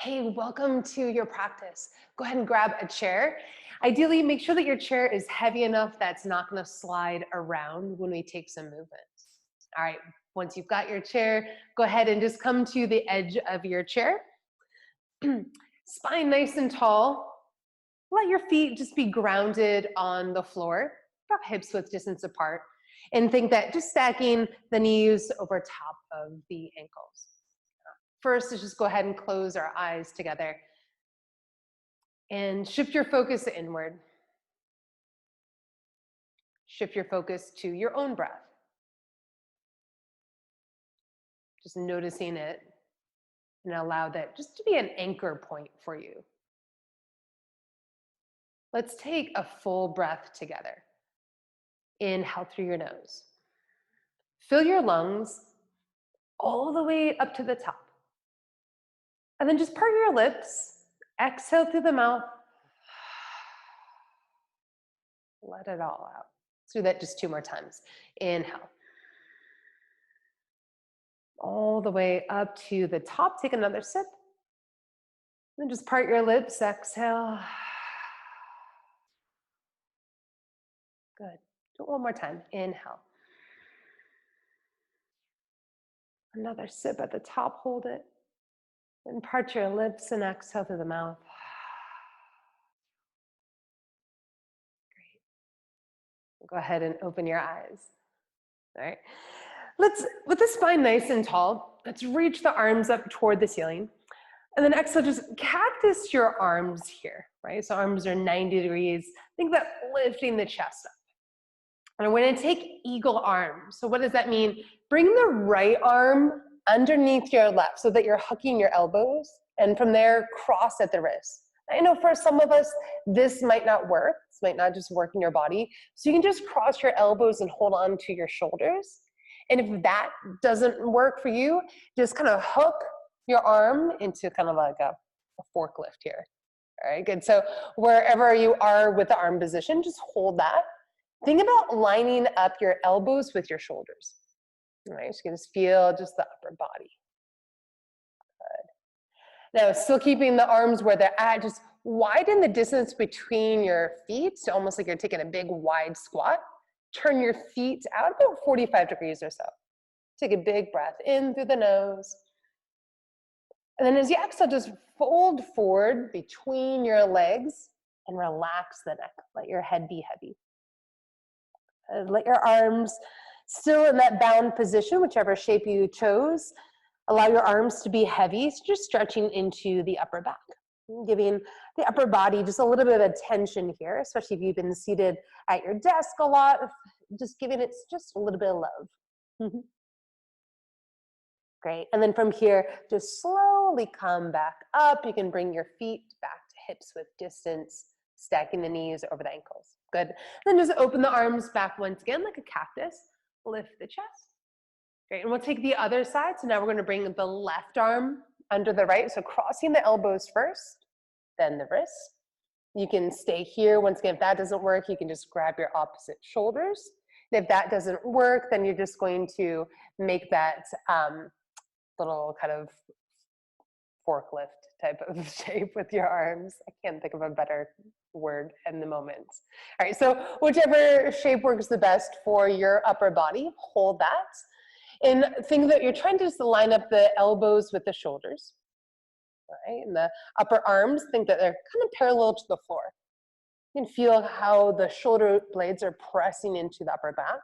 Hey, welcome to your practice. Go ahead and grab a chair. Ideally, make sure that your chair is heavy enough that's not going to slide around when we take some movement. All right, once you've got your chair, go ahead and just come to the edge of your chair. Spine nice and tall. Let your feet just be grounded on the floor, about hips width distance apart. And think that just stacking the knees over top of the ankles. First is just go ahead and close our eyes together and shift your focus inward. Shift your focus to your own breath. Just noticing it and allow that just to be an anchor point for you. Let's take a full breath together. Inhale through your nose. Fill your lungs all the way up to the top. And then just part your lips. Exhale through the mouth. Let it all out. Let's do that just 2 more times. Inhale. All the way up to the top. Take another sip. Then just part your lips. Exhale. Good. Do it one more time. Inhale. Another sip at the top. Hold it. Then part your lips and exhale through the mouth. Great. Go ahead and open your eyes. All right. With the spine nice and tall, let's reach the arms up toward the ceiling. And then exhale, just cactus your arms here, right? So arms are 90 degrees. Think about lifting the chest up. And we're gonna take eagle arm. So what does that mean? Bring the right arm underneath your left so that you're hooking your elbows, and from there, cross at the wrist. I know for some of us, this might not work. This might not just work in your body. So you can just cross your elbows and hold on to your shoulders. And if that doesn't work for you, just kind of hook your arm into kind of like a forklift here. All right, good. So wherever you are with the arm position, just hold that. Think about lining up your elbows with your shoulders. All right, so you can just feel just the upper body. Good. Now, still keeping the arms where they're at, just widen the distance between your feet, so almost like you're taking a big wide squat. Turn your feet out about 45 degrees or so. Take a big breath in through the nose. And then as you exhale, just fold forward between your legs and relax the neck. Let your head be heavy. Let your arms still in that bound position, whichever shape you chose. Allow your arms to be heavy, so just stretching into the upper back. Giving the upper body just a little bit of attention here, especially if you've been seated at your desk a lot, just giving it just a little bit of love. Great, and then from here, just slowly come back up. You can bring your feet back to hips width distance, stacking the knees over the ankles. Good, then just open the arms back once again like a cactus. Lift the chest. Great, and we'll take the other side. So now we're gonna bring the left arm under the right. So crossing the elbows first, then the wrists. You can stay here. Once again, if that doesn't work, you can just grab your opposite shoulders. And if that doesn't work, then you're just going to make that little kind of forklift type of shape with your arms. I can't think of a better word in the moment. All right, so whichever shape works the best for your upper body, hold that. And think that you're trying to just line up the elbows with the shoulders. All right, and the upper arms, think that they're kind of parallel to the floor. You can feel how the shoulder blades are pressing into the upper back,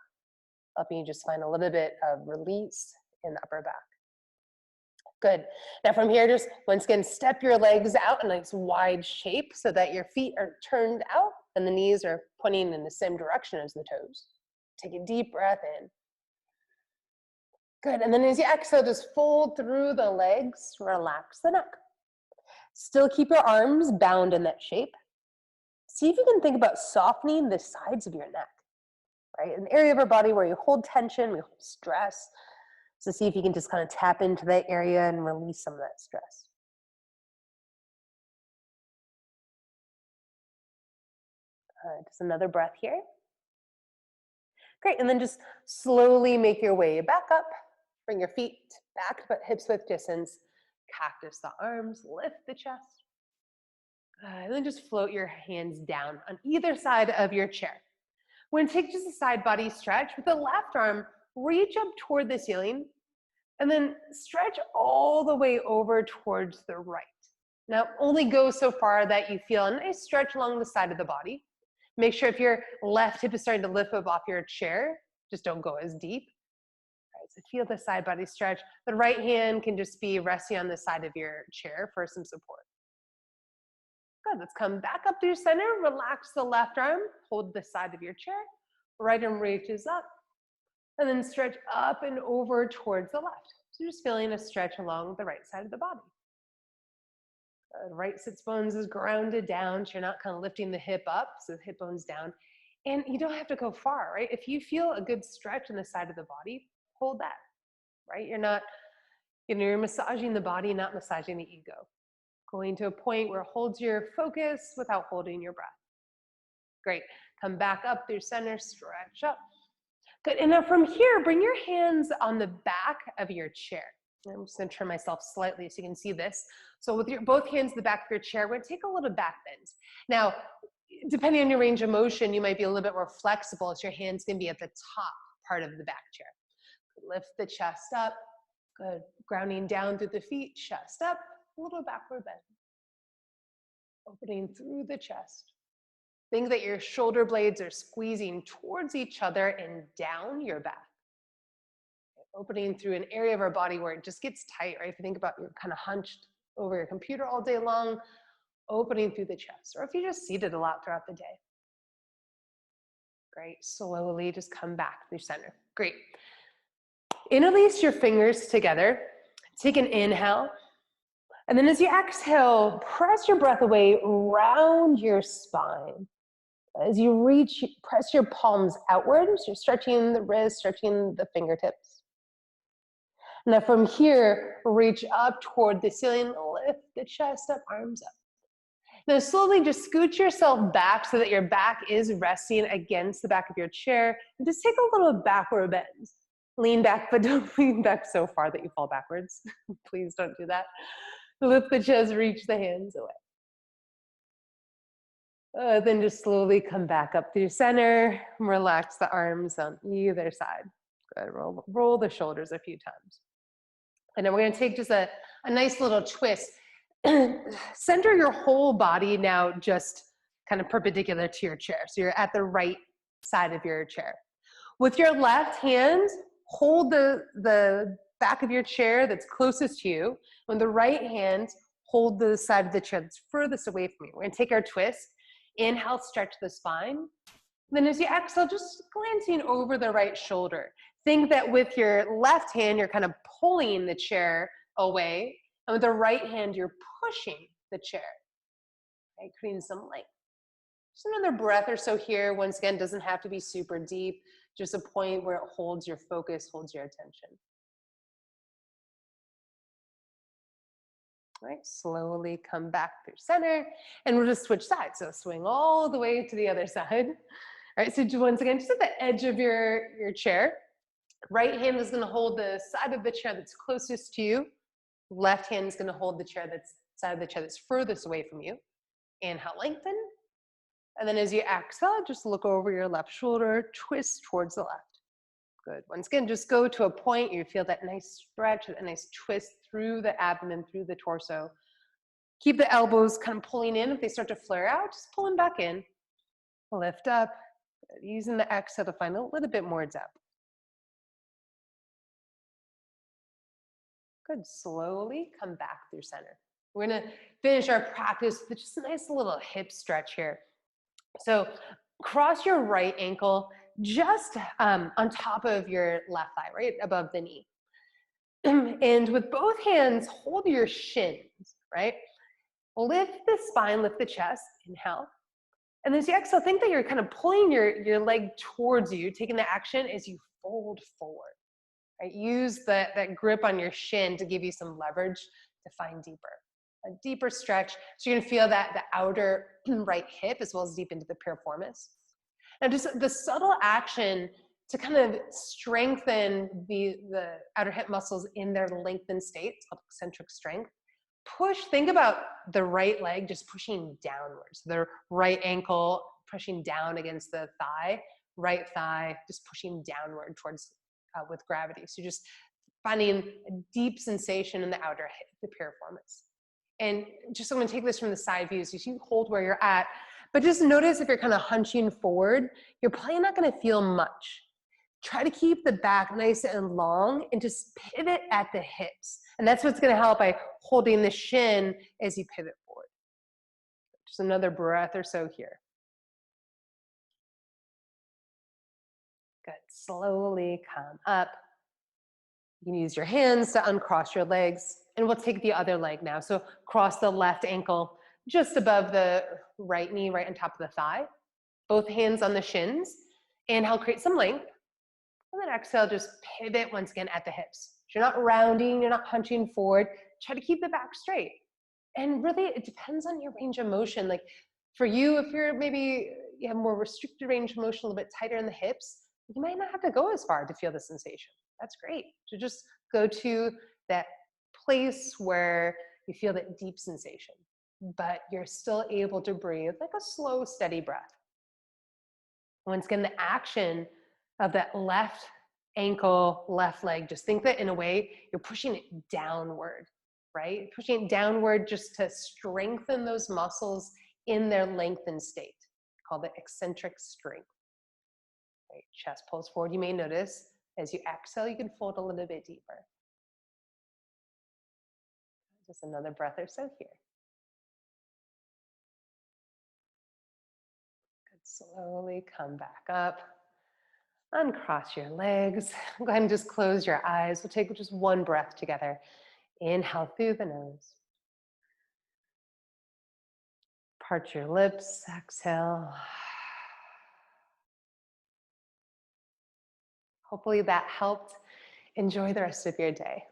helping you just find a little bit of release in the upper back. Good. Now from here, just once again, step your legs out in a nice wide shape so that your feet are turned out and the knees are pointing in the same direction as the toes. Take a deep breath in. Good, and then as you exhale, just fold through the legs, relax the neck. Still keep your arms bound in that shape. See if you can think about softening the sides of your neck, right? An area of our body where you hold tension, we hold stress. So see if you can just kind of tap into that area and release some of that stress. Just another breath here. Great, and then just slowly make your way back up. Bring your feet back, but hips width distance. Cactus the arms, lift the chest. And then just float your hands down on either side of your chair. We're gonna take just a side body stretch. With the left arm, reach up toward the ceiling and then stretch all the way over towards the right. Now, only go so far that you feel a nice stretch along the side of the body. Make sure if your left hip is starting to lift up off your chair, just don't go as deep. All right, so feel the side body stretch. The right hand can just be resting on the side of your chair for some support. Good, let's come back up through center. Relax the left arm, hold the side of your chair. Right arm reaches up, and then stretch up and over towards the left. So just feeling a stretch along the right side of the body. Right sits bones is grounded down, so you're not kind of lifting the hip up, so the hip bone's down. And you don't have to go far, right? If you feel a good stretch on the side of the body, hold that, right? You're massaging the body, not massaging the ego. Going to a point where it holds your focus without holding your breath. Great, come back up through center, stretch up. Good, and now from here, bring your hands on the back of your chair. I'm just gonna turn myself slightly so you can see this. So with both hands to the back of your chair, we're gonna take a little back bend. Now, depending on your range of motion, you might be a little bit more flexible, so your hands can be at the top part of the back chair. Lift the chest up, good. Grounding down through the feet, chest up, a little backward bend. Opening through the chest. Think that your shoulder blades are squeezing towards each other and down your back. Opening through an area of our body where it just gets tight, right? If you think about you're kind of hunched over your computer all day long, opening through the chest, or if you're just seated a lot throughout the day. Great, slowly just come back through center. Great. Interlace your fingers together. Take an inhale. And then as you exhale, press your breath away around your spine. As you reach, press your palms outwards. You're stretching the wrists, stretching the fingertips. Now from here, reach up toward the ceiling, lift the chest up, arms up. Now slowly just scoot yourself back so that your back is resting against the back of your chair. And just take a little backward bend. Lean back, but don't lean back so far that you fall backwards. Please don't do that. Lift the chest, reach the hands away. Then just slowly come back up through center. Relax the arms on either side. Good, roll the shoulders a few times. And then we're gonna take just a nice little twist. Center your whole body now just kind of perpendicular to your chair. So you're at the right side of your chair. With your left hand, hold the back of your chair that's closest to you. With the right hand, hold the side of the chair that's furthest away from you. We're gonna take our twist. Inhale, stretch the spine. Then as you exhale, just glancing over the right shoulder. Think that with your left hand, you're kind of pulling the chair away. And with the right hand, you're pushing the chair, right? Creating some length. Just another breath or so here. Once again, doesn't have to be super deep. Just a point where it holds your focus, holds your attention. All right, slowly come back through center. And we'll just switch sides. So swing all the way to the other side. All right, so once again, just at the edge of your chair. Right hand is gonna hold the side of the chair that's closest to you. Left hand is gonna hold the side of the chair that's furthest away from you. Inhale, lengthen. And then as you exhale, just look over your left shoulder, twist towards the left. Good. Once again, just go to a point, you feel that nice stretch, that nice twist through the abdomen, through the torso. Keep the elbows kind of pulling in. If they start to flare out, just pull them back in. Lift up, using the exhale to find a little bit more depth. Good, slowly come back through center. We're gonna finish our practice with just a nice little hip stretch here. So cross your right ankle just on top of your left thigh, right above the knee. And with both hands, hold your shins, right? Lift the spine, lift the chest, inhale. And as you exhale, think that you're kind of pulling your leg towards you, taking the action as you fold forward. Right? Use that grip on your shin to give you some leverage to find deeper. A deeper stretch. So you're gonna feel that the outer right hip as well as deep into the piriformis. Now just the subtle action to kind of strengthen the outer hip muscles in their lengthened state, it's called eccentric strength, Push, think about the right leg just pushing downwards. The right ankle pushing down against the thigh, right thigh just pushing downward towards with gravity. So just finding a deep sensation in the outer hip, the piriformis. And just I'm going to take this from the side view, so you hold where you're at, but just notice if you're kind of hunching forward, you're probably not going to feel much. Try to keep the back nice and long and just pivot at the hips. And that's what's going to help by holding the shin as you pivot forward. Just another breath or so here. Good. Slowly come up. You can use your hands to uncross your legs. And we'll take the other leg now. So cross the left ankle just above the right knee, right on top of the thigh. Both hands on the shins. Inhale, create some length. And then exhale, just pivot once again at the hips. You're not rounding, you're not hunching forward. Try to keep the back straight. And really, it depends on your range of motion. Like for you, if you're maybe, you have more restricted range of motion, a little bit tighter in the hips, you might not have to go as far to feel the sensation. That's great. So just go to that place where you feel that deep sensation, but you're still able to breathe like a slow, steady breath. Once again, the action of that left ankle, left leg, just think that in a way you're pushing it downward, right? Pushing it downward just to strengthen those muscles in their lengthened state, called the eccentric strength. Right? Chest pulls forward. You may notice as you exhale, you can fold a little bit deeper. Just another breath or so here. Good. Slowly come back up. Uncross your legs. Go ahead and just close your eyes. We'll take just one breath together. Inhale through the nose. Part your lips. Exhale. Hopefully that helped. Enjoy the rest of your day.